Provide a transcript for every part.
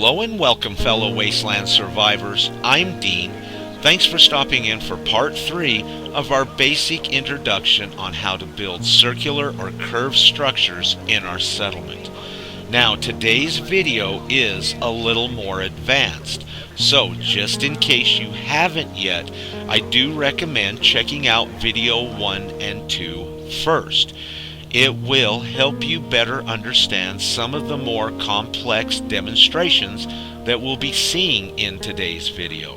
Hello and welcome, fellow Wasteland survivors. I'm Dean. Thanks for stopping in for part 3 of our basic introduction on how to build circular or curved structures in our settlement. Now, today's video is a little more advanced, so just in case you haven't yet, I do recommend checking out video 1 and 2 first. It will help you better understand some of the more complex demonstrations that we'll be seeing in today's video.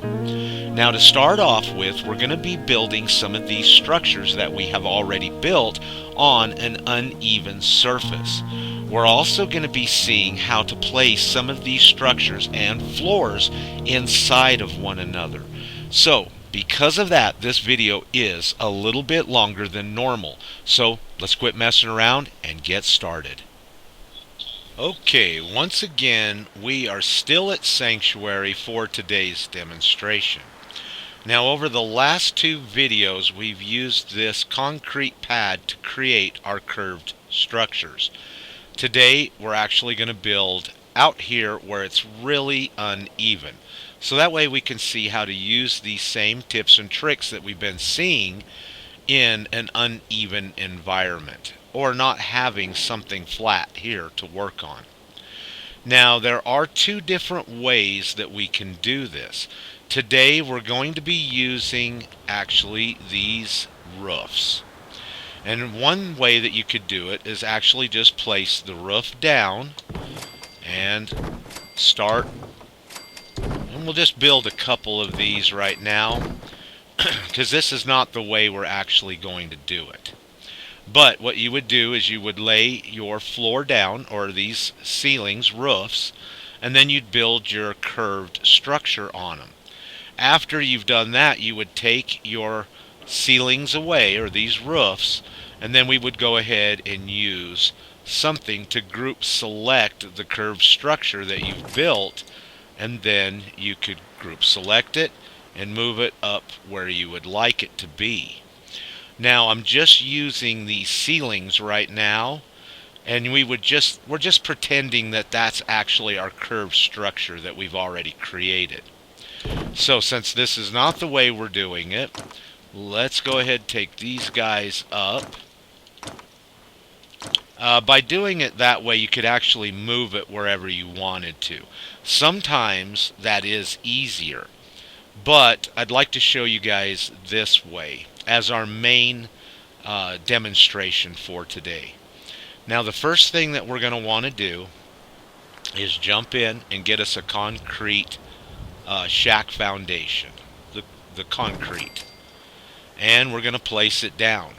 Now, to start off with, we're going to be building some of these structures that we have already built on an uneven surface. We're also going to be seeing how to place some of these structures and floors inside of one another. So, because of that, this video is a little bit longer than normal. So, let's quit messing around and get started. Okay, once again, we are still at Sanctuary for today's demonstration. Now, over the last 2 videos, we've used this concrete pad to create our curved structures. Today, we're actually going to build out here where it's really uneven. So that way we can see how to use these same tips and tricks that we've been seeing in an uneven environment, or not having something flat here to work on. Now, there are 2 different ways that we can do this. Today we're going to be using actually these roofs. And one way that you could do it is actually just place the roof down and start. And we'll just build a couple of these right now, because this is not the way we're actually going to do it. But what you would do is you would lay your floor down, or these ceilings, roofs, and then you'd build your curved structure on them. After you've done that, you would take your ceilings away, or these roofs, and then we would go ahead and use something to group select the curved structure that you've built, and then you could group select it and move it up where you would like it to be. Now, I'm just using these ceilings right now, and we're just pretending that that's actually our curved structure that we've already created. So since this is not the way we're doing it, let's go ahead and take these guys up. By doing it that way, you could actually move it wherever you wanted to. Sometimes that is easier, but I'd like to show you guys this way as our main demonstration for today. Now, the first thing that we're going to want to do is jump in and get us a concrete shack foundation, the concrete, and we're going to place it down.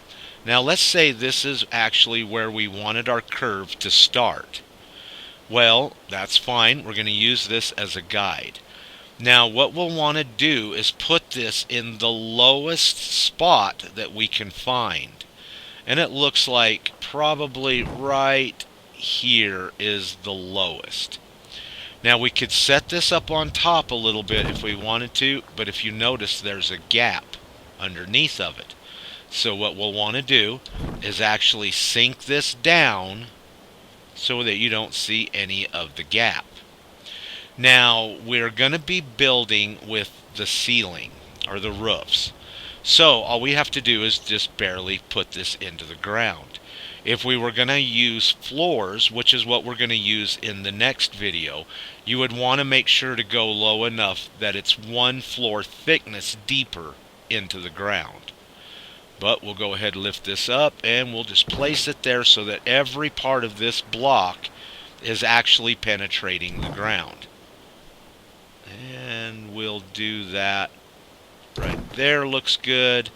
Now, let's say this is actually where we wanted our curve to start. Well, that's fine. We're going to use this as a guide. Now, what we'll want to do is put this in the lowest spot that we can find. And it looks like probably right here is the lowest. Now, we could set this up on top a little bit if we wanted to, but if you notice, there's a gap underneath of it. So what we'll want to do is actually sink this down so that you don't see any of the gap. Now, we're going to be building with the ceiling, or the roofs. So all we have to do is just barely put this into the ground. If we were going to use floors, which is what we're going to use in the next video, you would want to make sure to go low enough that it's 1 floor thickness deeper into the ground. But we'll go ahead and lift this up, and we'll just place it there so that every part of this block is actually penetrating the ground. And we'll do that right there. Looks good.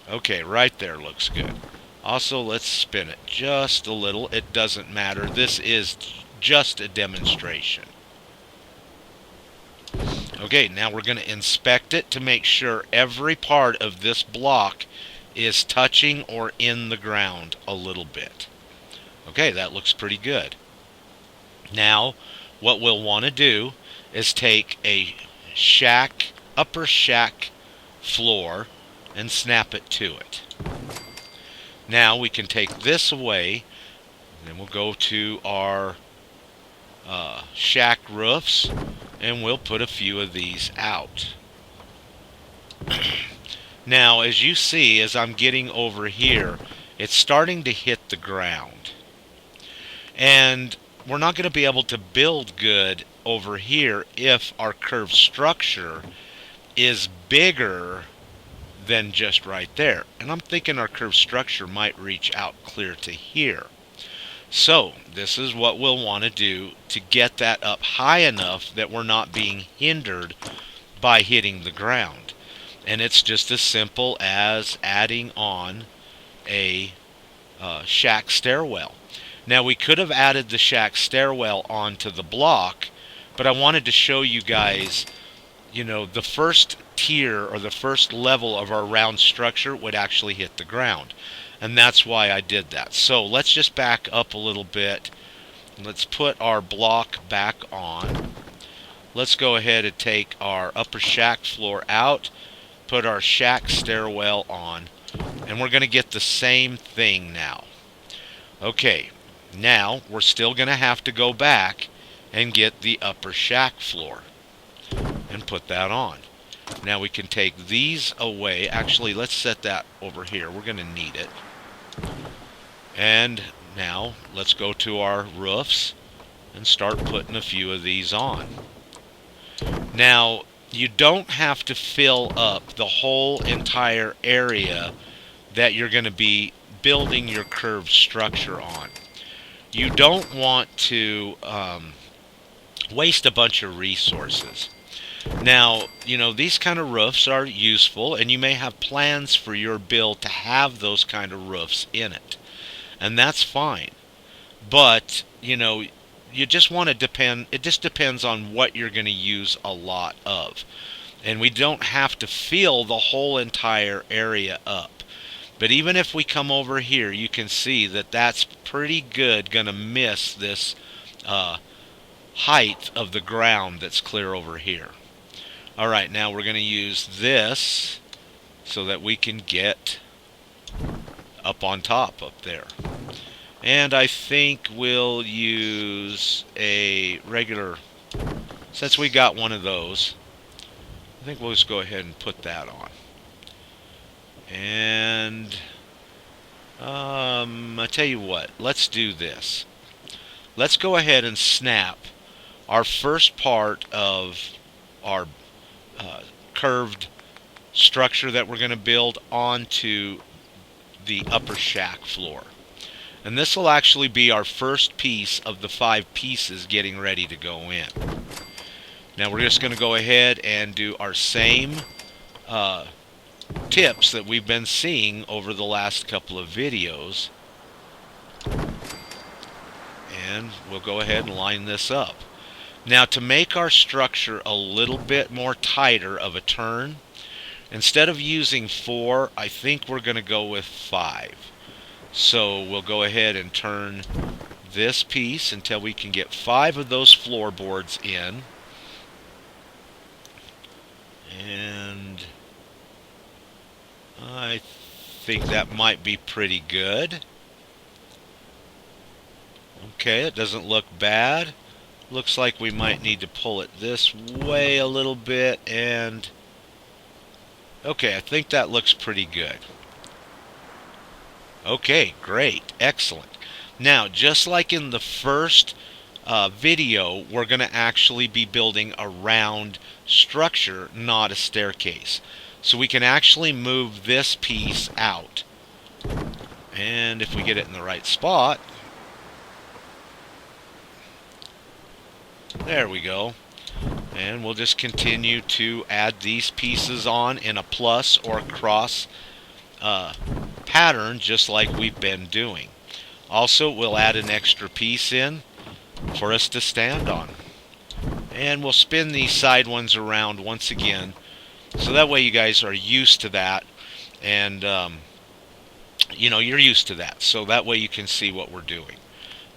Okay, right there looks good. Also, let's spin it just a little. It doesn't matter. This is just a demonstration. Okay, now we're going to inspect it to make sure every part of this block is touching or in the ground a little bit. Okay, that looks pretty good. Now, what we'll want to do is take a upper shack floor and snap it to it. Now we can take this away, and then we'll go to our shack roofs, and we'll put a few of these out. Now, as you see, as I'm getting over here, it's starting to hit the ground. And we're not going to be able to build good over here if our curved structure is bigger than just right there. And I'm thinking our curved structure might reach out clear to here. So this is what we'll want to do to get that up high enough that we're not being hindered by hitting the ground. And it's just as simple as adding on a shack stairwell. Now we could have added the shack stairwell onto the block, but I wanted to show you guys, the first tier or the first level of our round structure would actually hit the ground. And that's why I did that. So let's just back up a little bit. Let's put our block back on. Let's go ahead and take our upper shack floor out, put our shack stairwell on, and we're going to get the same thing now. Okay, now we're still going to have to go back and get the upper shack floor and put that on. Now we can take these away. Actually, let's set that over here. We're going to need it. And now let's go to our roofs and start putting a few of these on. Now, you don't have to fill up the whole entire area that you're going to be building your curved structure on. You don't want to waste a bunch of resources. Now, these kind of roofs are useful, and you may have plans for your build to have those kind of roofs in it. And that's fine. But, you just want to it just depends on what you're going to use a lot of. And we don't have to fill the whole entire area up. But even if we come over here, you can see that that's pretty good going to miss this height of the ground that's clear over here. Alright, now we're going to use this so that we can get up on top up there. And I think we'll use a regular, since we got one of those, I think we'll just go ahead and put that on. And I tell you what, let's do this. Let's go ahead and snap our first part of our curved structure that we're going to build onto the upper shack floor. And this will actually be our first piece of the 5 pieces getting ready to go in. Now we're just going to go ahead and do our same tips that we've been seeing over the last couple of videos. And we'll go ahead and line this up. Now to make our structure a little bit more tighter of a turn, instead of using 4, I think we're going to go with 5. So we'll go ahead and turn this piece until we can get 5 of those floorboards in. And I think that might be pretty good. Okay, it doesn't look bad. Looks like we might need to pull it this way a little bit, and okay, I think that looks pretty good. Okay, great, excellent. Now, just like in the first video, we're going to actually be building a round structure, not a staircase. So we can actually move this piece out. And if we get it in the right spot, there we go. And we'll just continue to add these pieces on in a plus or cross pattern, just like we've been doing. Also, we'll add an extra piece in for us to stand on. And we'll spin these side ones around once again, so that way you guys are used to that, and you're used to that, so that way you can see what we're doing.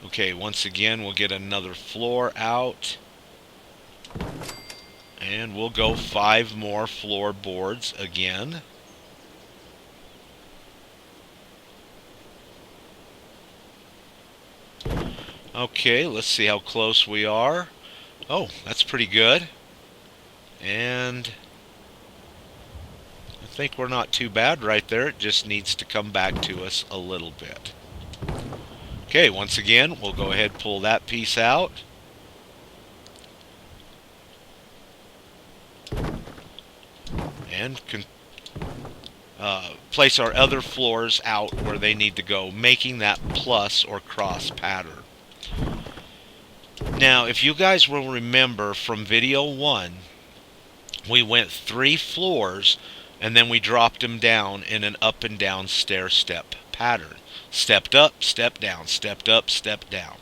Okay, once again, we'll get another floor out, and we'll go 5 more floorboards again. Okay, let's see how close we are. Oh, that's pretty good. And I think we're not too bad right there. It just needs to come back to us a little bit. Okay, once again, we'll go ahead and pull that piece out. And place our other floors out where they need to go, making that plus or cross pattern. Now, if you guys will remember from video 1, we went 3 floors and then we dropped them down in an up and down stair step pattern. Stepped up, stepped down, stepped up, stepped down.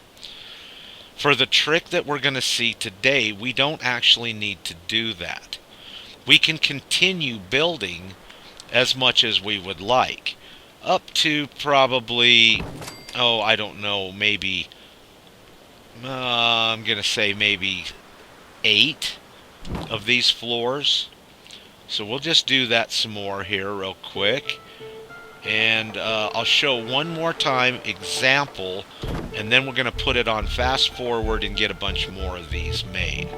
For the trick that we're going to see today, we don't actually need to do that. We can continue building as much as we would like, up to probably, oh, I don't know, maybe, I'm going to say maybe 8 of these floors. So we'll just do that some more here real quick. And I'll show one more time example, and then we're going to put it on fast forward and get a bunch more of these made.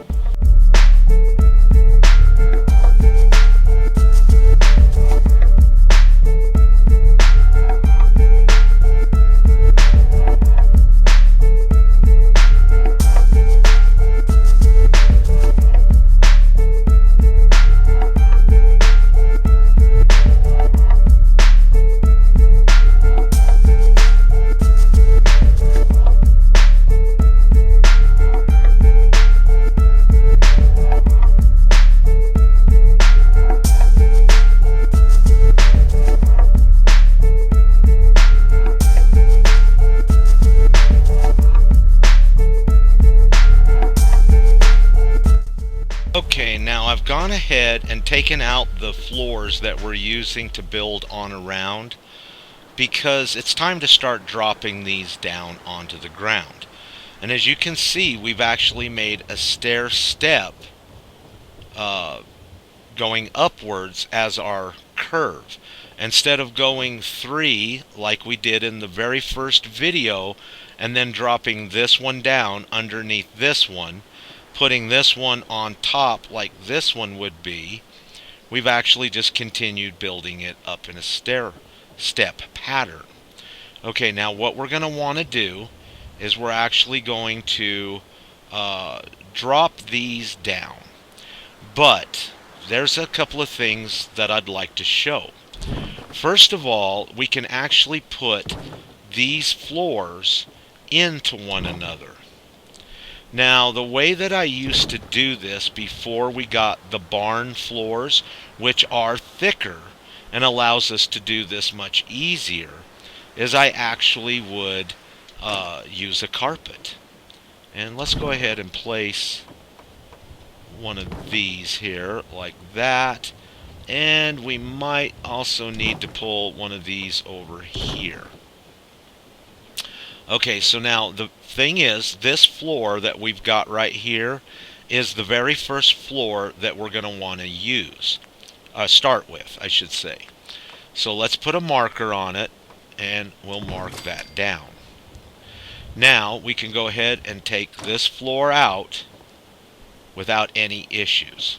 Okay, now I've gone ahead and taken out the floors that we're using to build on around, because it's time to start dropping these down onto the ground. And as you can see, we've actually made a stair step going upwards as our curve. Instead of going 3 like we did in the very first video and then dropping this one down underneath this one, putting this one on top like this one would be, we've actually just continued building it up in a stair step pattern. Okay, now what we're going to want to do is we're actually going to drop these down. But there's a couple of things that I'd like to show. First of all, we can actually put these floors into one another. Now, the way that I used to do this before we got the barn floors, which are thicker and allows us to do this much easier, is I actually would use a carpet. And let's go ahead and place one of these here like that. And we might also need to pull one of these over here. Okay, so now the thing is, this floor that we've got right here is the very first floor that we're going to want to use. Start with, I should say. So let's put a marker on it, and we'll mark that down. Now we can go ahead and take this floor out without any issues.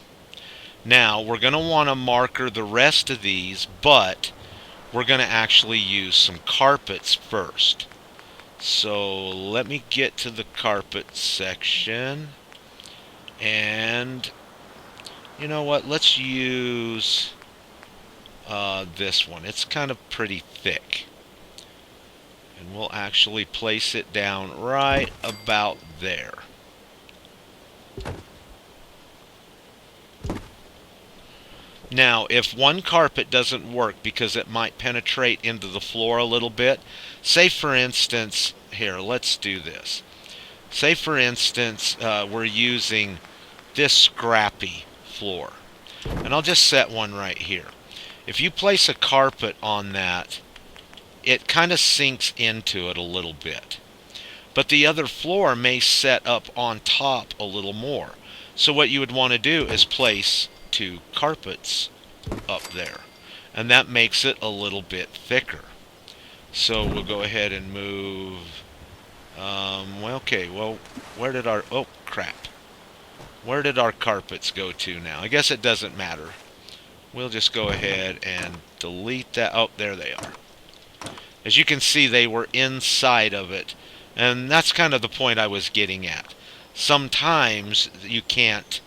Now we're going to want to marker the rest of these, but we're going to actually use some carpets first. So let me get to the carpet section, and you know what, let's use this one. It's kind of pretty thick, and we'll actually place it down right about there. Now, if one carpet doesn't work because it might penetrate into the floor a little bit, say for instance, here, let's do this. Say for instance, we're using this scrappy floor. And I'll just set one right here. If you place a carpet on that, it kind of sinks into it a little bit. But the other floor may set up on top a little more. So what you would want to do is place 2 carpets up there, and that makes it a little bit thicker. So we'll go ahead and move Well, okay, well, where did our... Oh, crap. Where did our carpets go to now? I guess it doesn't matter. We'll just go ahead and delete that. Oh, there they are. As you can see, they were inside of it. And that's kind of the point I was getting at. Sometimes you can't...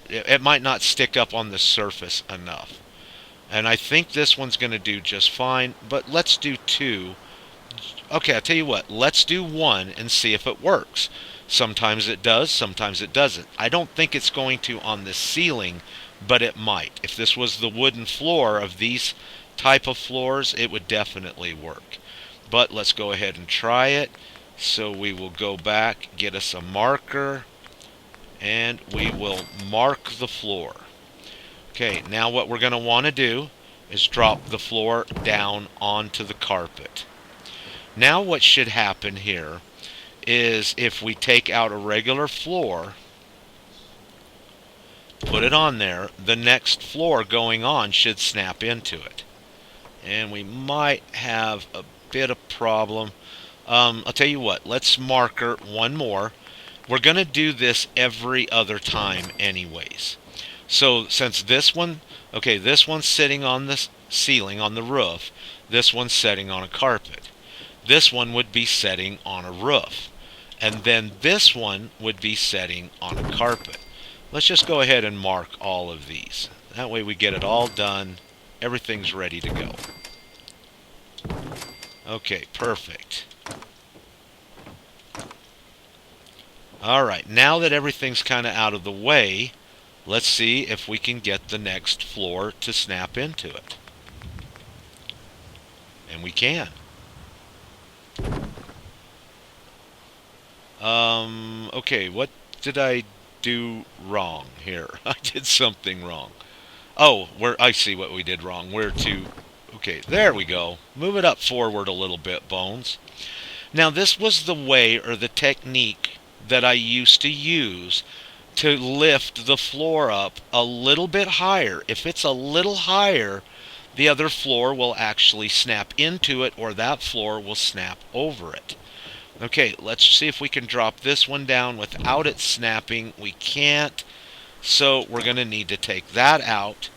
it might not stick up on the surface enough. And I think this one's going to do just fine. But let's do 2. Okay, I'll tell you what. Let's do 1 and see if it works. Sometimes it does, sometimes it doesn't. I don't think it's going to on the ceiling, but it might. If this was the wooden floor of these type of floors, it would definitely work. But let's go ahead and try it. So we will go back, get us a marker, and we will mark the floor. Okay, now what we're going to want to do is drop the floor down onto the carpet. Now what should happen here is if we take out a regular floor, put it on there, the next floor going on should snap into it. And we might have a bit of problem. I'll tell you what, let's marker one more. We're going to do this every other time anyways. So since this one, okay, this one's sitting on the ceiling, on the roof, this one's sitting on a carpet. This one would be setting on a roof. And then this one would be setting on a carpet. Let's just go ahead and mark all of these. That way we get it all done. Everything's ready to go. Okay, perfect. Alright, now that everything's kind of out of the way, let's see if we can get the next floor to snap into it. And we can. Okay, what did I do wrong here? I did something wrong. Oh, I see what we did wrong. Okay, there we go. Move it up forward a little bit, Bones. Now, this was the way or the technique that I used to use to lift the floor up a little bit higher. If it's a little higher, the other floor will actually snap into it, or that floor will snap over it. Okay, let's see if we can drop this one down without it snapping. We can't, so we're going to need to take that out.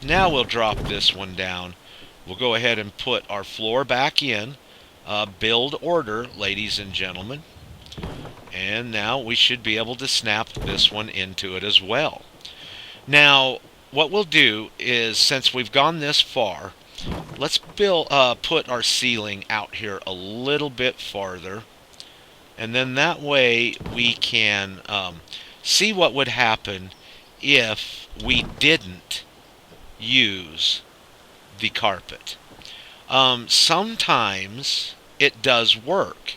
Now we'll drop this one down. We'll go ahead and put our floor back in. Build order, ladies and gentlemen. And now we should be able to snap this one into it as well. Now, what we'll do is, since we've gone this far, let's put our ceiling out here a little bit farther. And then that way we can see what would happen if we didn't use the carpet. Sometimes it does work,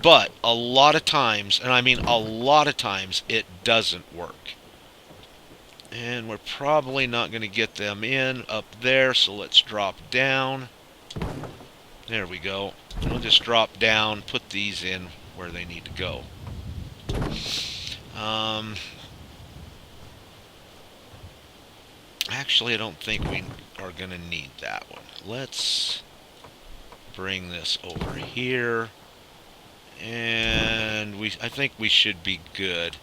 but a lot of times, and I mean a lot of times, it doesn't work. And we're probably not going to get them in up there, so let's drop down. There we go. We'll just drop down, put these in where they need to go. Actually, I don't think we are going to need that one. Let's bring this over here. And I think we should be good.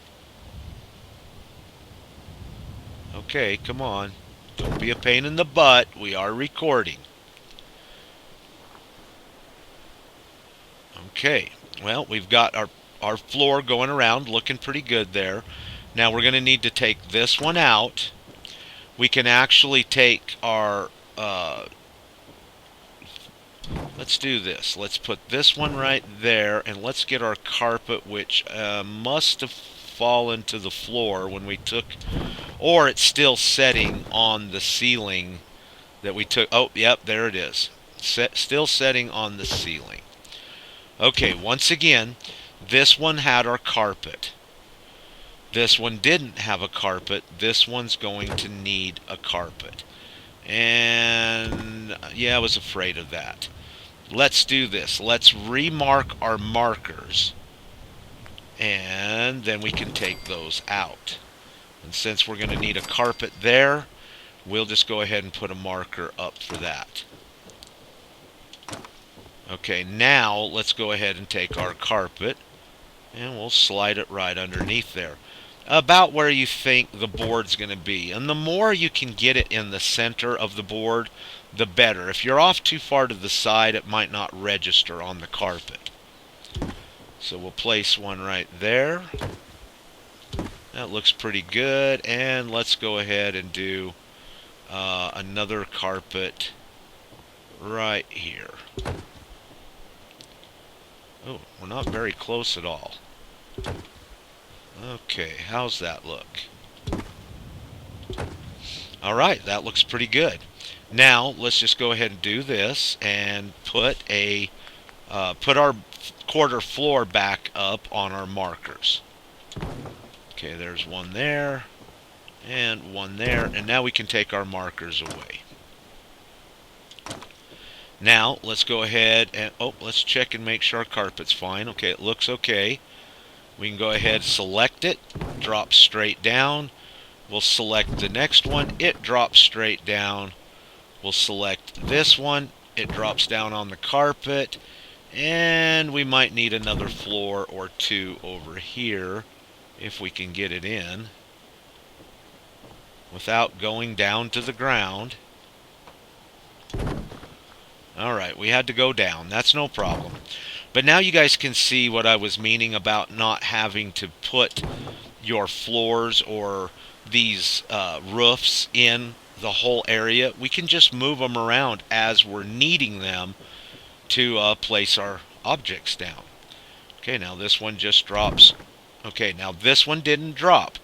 Okay, come on. Don't be a pain in the butt. We are recording. Okay, well, we've got our floor going around, looking pretty good there. Now we're going to need to take this one out. We can actually take our... let's do this. Let's put this one right there, and let's get our carpet, which must have fallen to the floor when we took... Or it's still setting on the ceiling that we took... Oh, yep, there it is. Still setting on the ceiling. Okay, once again, this one had our carpet. This one didn't have a carpet. This one's going to need a carpet. And, yeah, I was afraid of that. Let's do this. Let's remark our markers. And then we can take those out. And since we're going to need a carpet there, we'll just go ahead and put a marker up for that. Okay, now let's go ahead and take our carpet and we'll slide it right underneath there, about where you think the board's going to be. And the more you can get it in the center of the board, the better. If you're off too far to the side, it might not register on the carpet. So we'll place one right there. That looks pretty good. And let's go ahead and do another carpet right here. Oh, we're not very close at all. Okay, how's that look? Alright, that looks pretty good. Now, let's just go ahead and do this and put our quarter floor back up on our markers. Okay, there's one there, and one there, and now we can take our markers away. Now, let's go ahead and, let's check and make sure our carpet's fine. Okay, it looks okay. We can go ahead, select it, drop straight down. We'll select the next one, it drops straight down. We'll select this one, it drops down on the carpet. And we might need another floor or two over here if we can get it in without going down to the ground. Alright, we had to go down. That's no problem. But now you guys can see what I was meaning about not having to put your floors or these roofs in the whole area. We can just move them around as we're needing them to place our objects down. Okay, now this one just drops. Okay, now this one didn't drop.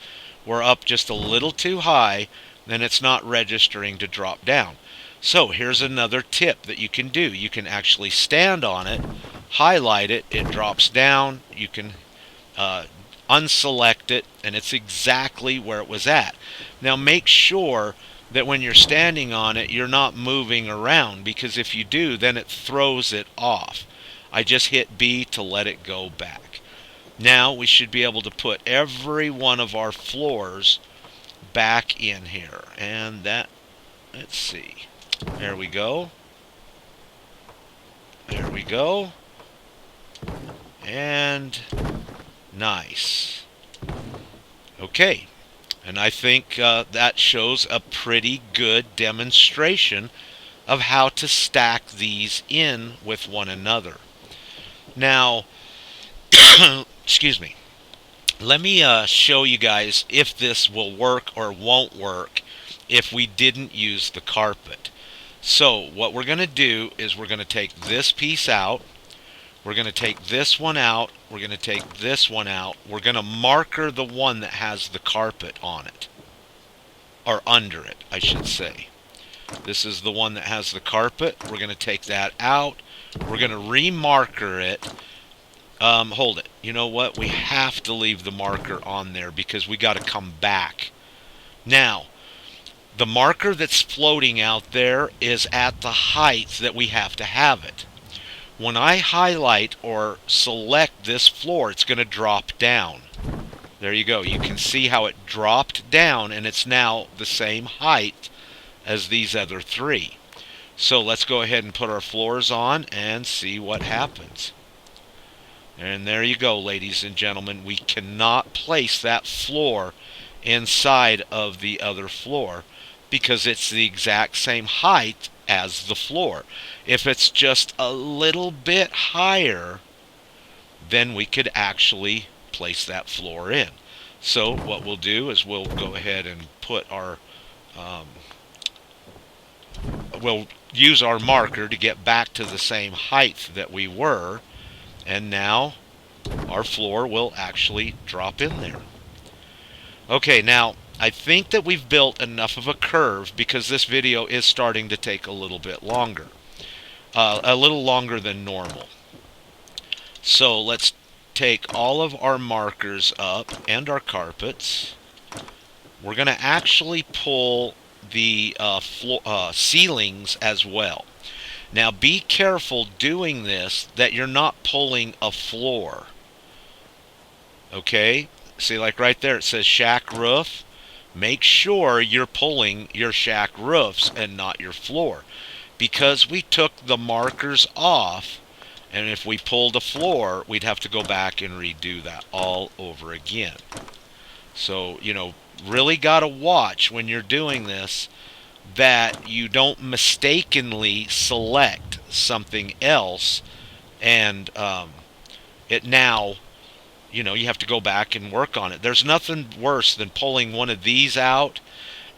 We're up just a little too high, then it's not registering to drop down. So here's another tip that you can do. You can actually stand on it, highlight it, it drops down. You can unselect it, and it's exactly where it was at. Now make sure that when you're standing on it, you're not moving around, because if you do, then it throws it off. I just hit B to let it go back. Now we should be able to put every one of our floors back in here. And that, let's see. There we go. There we go. And nice. Okay. And I think that shows a pretty good demonstration of how to stack these in with one another. Now, excuse me. Let me show you guys if this will work or won't work if we didn't use the carpet. So what we're going to do is we're going to take this piece out. We're going to take this one out. We're going to take this one out. We're going to marker the one that has the carpet on it. Or under it, I should say. This is the one that has the carpet. We're going to take that out. We're going to remarker it. Hold it. You know what? We have to leave the marker on there because we got to come back. Now, the marker that's floating out there is at the height that we have to have it. When I highlight or select this floor, it's going to drop down. There you go. You can see how it dropped down, and it's now the same height as these other three. So let's go ahead and put our floors on and see what happens. And there you go, ladies and gentlemen. We cannot place that floor inside of the other floor because it's the exact same height as the floor. If it's just a little bit higher, then we could actually place that floor in. So what we'll do is we'll go ahead and put our we'll use our marker to get back to the same height that we were, and now our floor will actually drop in there. Okay, now I think that we've built enough of a curve because this video is starting to take a little bit longer. A little longer than normal. So let's take all of our markers up and our carpets. We're going to actually pull the ceilings as well. Now be careful doing this that you're not pulling a floor. Okay? See, like right there it says shack roof. Make sure you're pulling your shack roofs and not your floor. Because we took the markers off, And if we pulled a floor, we'd have to go back and redo that all over again. So, really got to watch when you're doing this that you don't mistakenly select something else and it now, you have to go back and work on it. There's nothing worse than pulling one of these out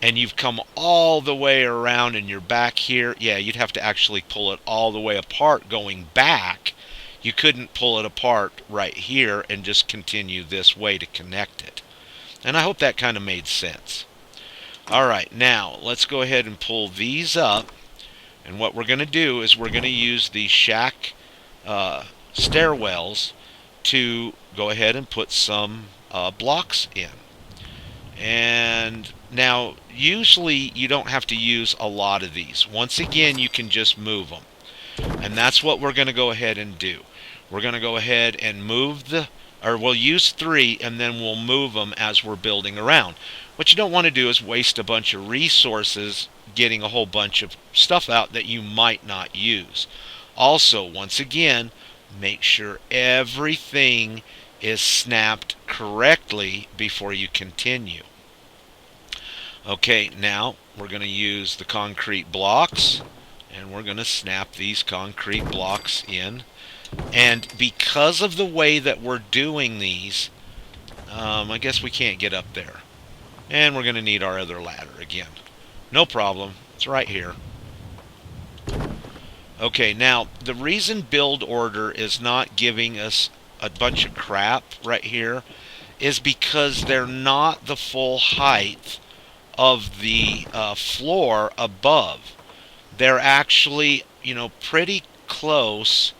and you've come all the way around and you're back here. Yeah, you'd have to actually pull it all the way apart going back. You couldn't pull it apart right here and just continue this way to connect it. And I hope that kind of made sense. All right, now let's go ahead and pull these up. And what we're going to do is we're going to use the shack stairwells to go ahead and put some blocks in. And now, usually you don't have to use a lot of these. Once again, you can just move them. And that's what we're going to go ahead and do. We're going to go ahead and we'll use 3 and then we'll move them as we're building around. What you don't want to do is waste a bunch of resources getting a whole bunch of stuff out that you might not use. Also, once again, make sure everything is snapped correctly before you continue. Okay, now we're going to use the concrete blocks and we're going to snap these concrete blocks in. And because of the way that we're doing these, I guess we can't get up there. And we're going to need our other ladder again. No problem. It's right here. Okay, now the reason build order is not giving us a bunch of crap right here is because they're not the full height of the floor above. They're actually, pretty close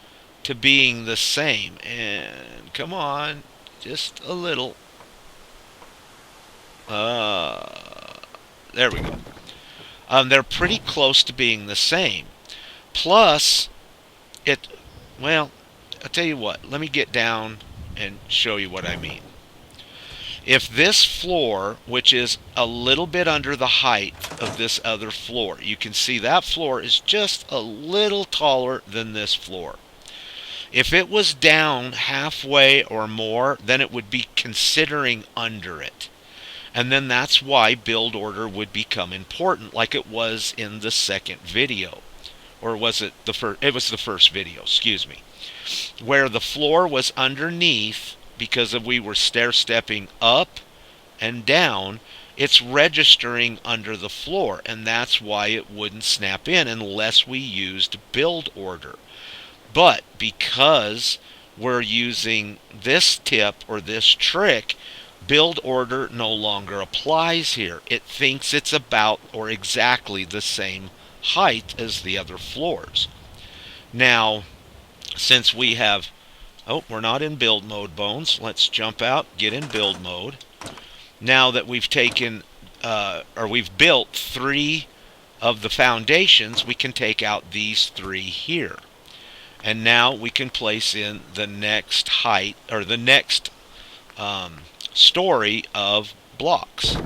to being the same. And come on, just a little. There we go. They're pretty close to being the same. Plus, I'll tell you what. Let me get down and show you what I mean. If this floor, which is a little bit under the height of this other floor, you can see that floor is just a little taller than this floor. If it was down halfway or more, then it would be considering under it. And then that's why build order would become important, like it was in the second video. Or was it the first? It was the first video, excuse me. Where the floor was underneath, because we were stair-stepping up and down, it's registering under the floor. And that's why it wouldn't snap in unless we used build order. But because we're using this tip or this trick, build order no longer applies here. It thinks it's about or exactly the same height as the other floors. Now, since we have, we're not in build mode, Bones. Let's jump out, get in build mode. Now that we've we've built 3 of the foundations, we can take out these 3 here. And now we can place in the next height, or the next story of blocks.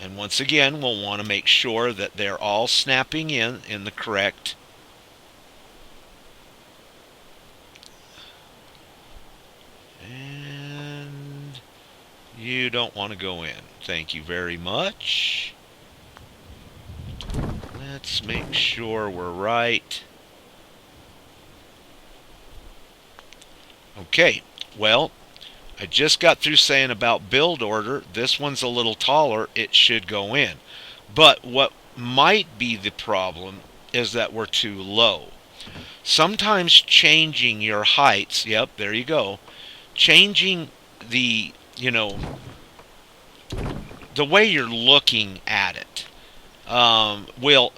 And once again, we'll want to make sure that they're all snapping in the correct. And you don't want to go in. Thank you very much. Let's make sure we're right. Okay, well, I just got through saying about build order. This one's a little taller. It should go in. But what might be the problem is that we're too low. Sometimes changing your heights, yep, there you go, changing the, the way you're looking at it will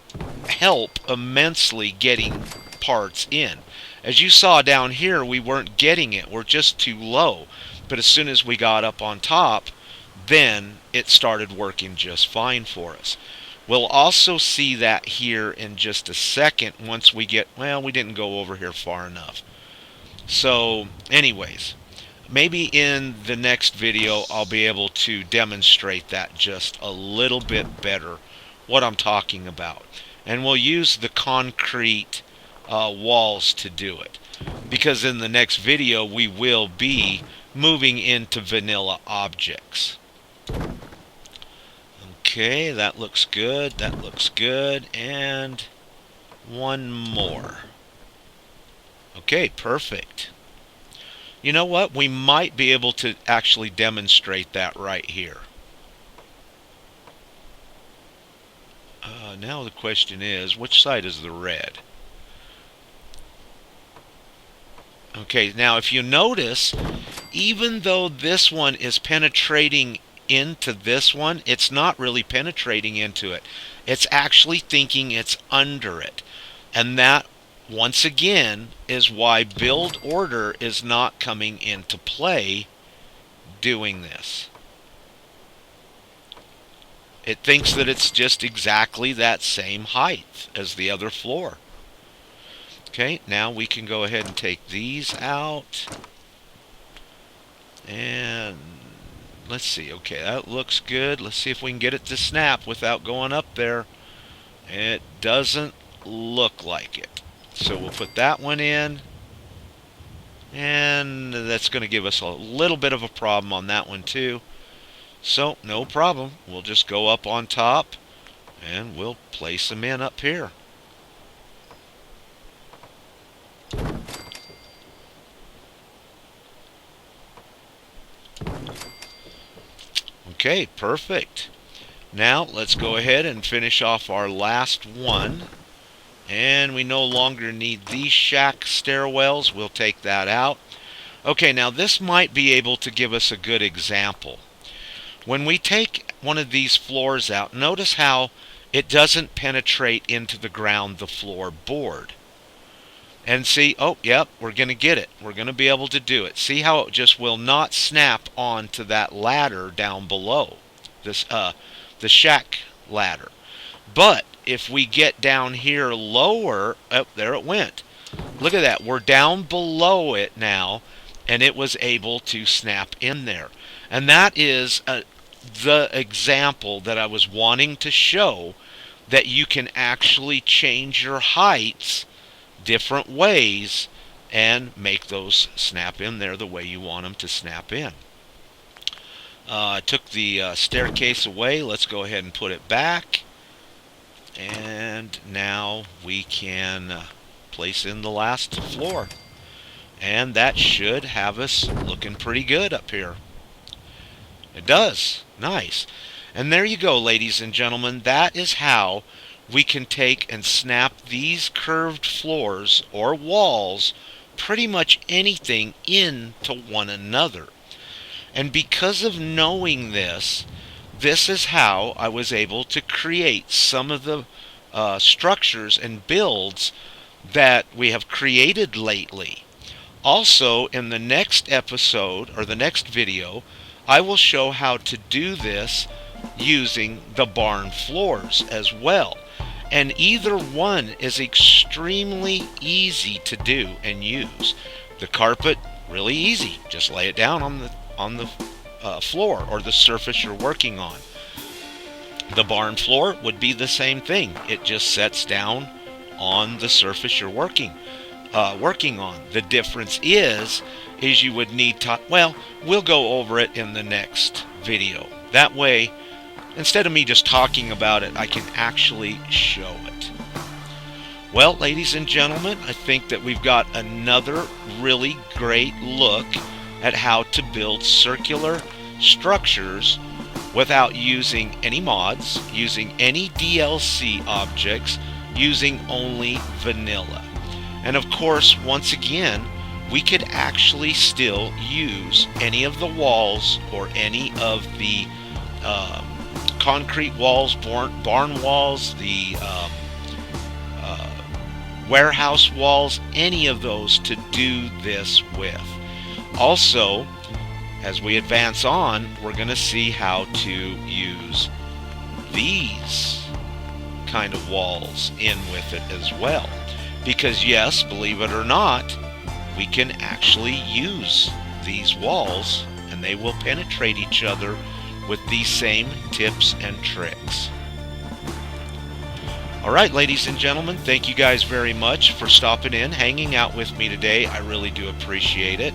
help immensely getting parts in. As you saw down here, we weren't getting it. We're just too low. But as soon as we got up on top, then it started working just fine for us. We'll also see that here in just a second once we get, we didn't go over here far enough. So, anyways, maybe in the next video I'll be able to demonstrate that just a little bit better, what I'm talking about. And we'll use the concrete walls to do it. Because in the next video we will be moving into vanilla objects. Okay, that looks good, that looks good, and one more. Okay, perfect. You know what? We might be able to actually demonstrate that right here. Now the question is, which side is the red? Okay, now if you notice, even though this one is penetrating into this one, it's not really penetrating into it. It's actually thinking it's under it. And that, once again, is why build order is not coming into play doing this. It thinks that it's just exactly that same height as the other floor. Okay, now we can go ahead and take these out. And let's see. Okay, that looks good. Let's see if we can get it to snap without going up there. It doesn't look like it. So we'll put that one in. And that's going to give us a little bit of a problem on that one too. So, no problem. We'll just go up on top and we'll place them in up here. Okay, perfect. Now, let's go ahead and finish off our last one. And we no longer need these shack stairwells. We'll take that out. Okay, now this might be able to give us a good example. When we take one of these floors out, notice how it doesn't penetrate into the ground, the floorboard. And see, oh, yep, we're going to get it. We're going to be able to do it. See how it just will not snap onto that ladder down below, this the shack ladder. But if we get down here lower, oh, there it went. Look at that. We're down below it now, and it was able to snap in there. And that is the example that I was wanting to show, that you can actually change your heights different ways and make those snap in there the way you want them to snap in. I took the staircase away. Let's go ahead and put it back. And now we can place in the last floor. And that should have us looking pretty good up here. It does. Nice. And there you go, ladies and gentlemen. That is how we can take and snap these curved floors or walls, pretty much anything, into one another. And because of knowing this, this is how I was able to create some of the structures and builds that we have created lately. Also, in the next episode, or the next video, I will show how to do this using the barn floors as well. And either one is extremely easy to do and use. The carpet, really easy. Just lay it down on the floor or the surface you're working on. The barn floor would be the same thing. It just sets down on the surface you're working on. The difference is you would need to, well, we'll go over it in the next video. That way, instead of me just talking about it, I can actually show it. Well, ladies and gentlemen, I think that we've got another really great look at how to build circular structures without using any mods, using any DLC objects, using only vanilla. And of course, once again, we could actually still use any of the walls or any of the concrete walls, barn walls, the warehouse walls, any of those to do this with. Also, as we advance on, we're going to see how to use these kind of walls in with it as well. Because yes, believe it or not, we can actually use these walls and they will penetrate each other with these same tips and tricks. Alright, ladies and gentlemen, thank you guys very much for stopping in, hanging out with me today. I really do appreciate it.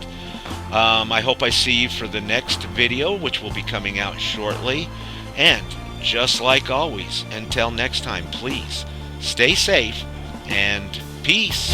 I hope I see you for the next video, which will be coming out shortly. And just like always, until next time, please stay safe and peace.